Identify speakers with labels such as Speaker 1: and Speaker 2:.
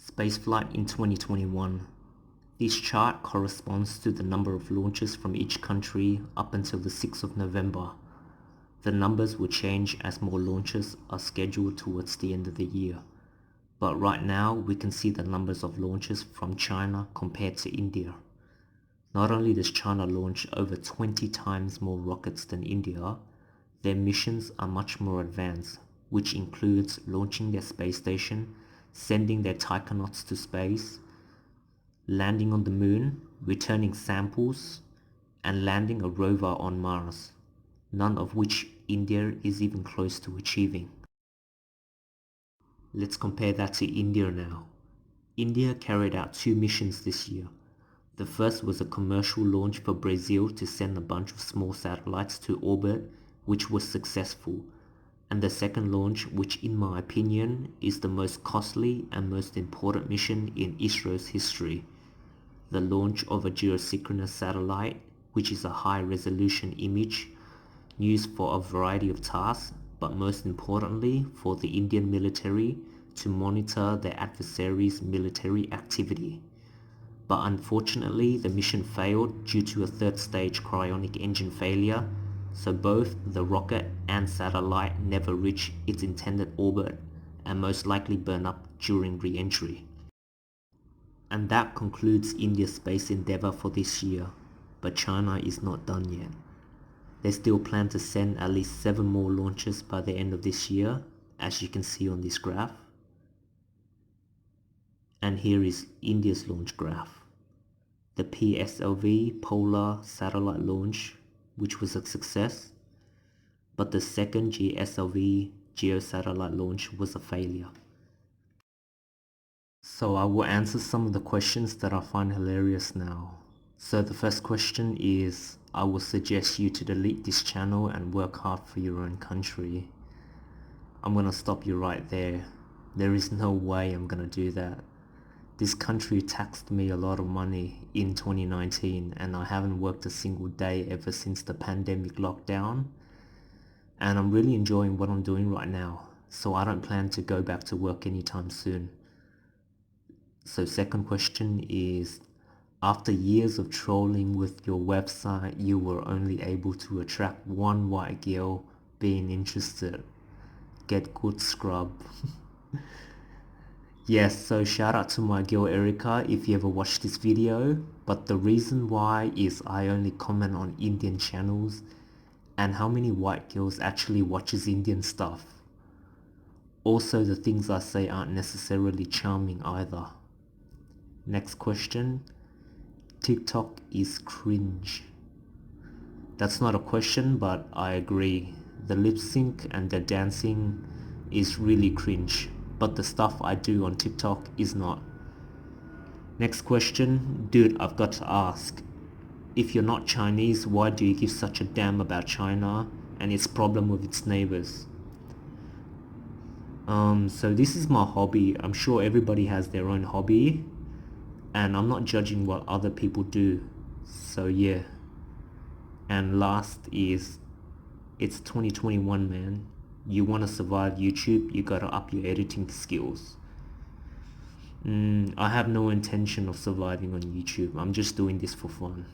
Speaker 1: Spaceflight in 2021. This chart corresponds to the number of launches from each country up until the 6th of November. The numbers will change as more launches are scheduled towards the end of the year. But right now we can see the numbers of launches from China compared to India. Not only does China launch over 20 times more rockets than India, their missions are much more advanced, which includes launching their space station, sending their taikonauts to space, landing on the moon, returning samples, and landing a rover on Mars, none of which India is even close to achieving. Let's compare that to India now. India carried out 2 missions this year. The first was a commercial launch for Brazil to send a bunch of small satellites to orbit, which was successful. And the second launch, which in my opinion is the most costly and most important mission in ISRO's history. The launch of a geosynchronous satellite, which is a high-resolution image used for a variety of tasks, but most importantly for the Indian military to monitor their adversaries' military activity. But unfortunately, the mission failed due to a third stage cryonic engine failure, so both the rocket and satellite never reach its intended orbit and most likely burn up during re-entry. And that concludes India's space endeavor for this year, but China is not done yet. They still plan to send at least 7 more launches by the end of this year, as you can see on this graph. And here is India's launch graph. The PSLV Polar satellite launch, which was a success, but the second GSLV geosatellite launch was a failure. So I will answer some of the questions that I find hilarious now. So the first question is, I will suggest you to delete this channel and work hard for your own country. I'm gonna stop you right there. There is no way I'm gonna do that. This country taxed me a lot of money in 2019 and I haven't worked a single day ever since the pandemic lockdown. And I'm really enjoying what I'm doing right now, so I don't plan to go back to work anytime soon. So second question is, after years of trolling with your website, you were only able to attract 1 white girl being interested. Get good, scrub. Yes, so shout out to my girl Erica if you ever watched this video, but the reason why is I only comment on Indian channels, and how many white girls actually watches Indian stuff? Also, the things I say aren't necessarily charming either. Next question. TikTok is cringe. That's not a question, but I agree. The lip sync and the dancing is really cringe, but the stuff I do on TikTok is not. Next question. Dude, I've got to ask. If you're not Chinese, why do you give such a damn about China and its problem with its neighbors? So this is my hobby. I'm sure everybody has their own hobby, and I'm not judging what other people do. So yeah. And last is, it's 2021, man. You want to survive YouTube, you gotta up your editing skills. I have no intention of surviving on YouTube. I'm just doing this for fun.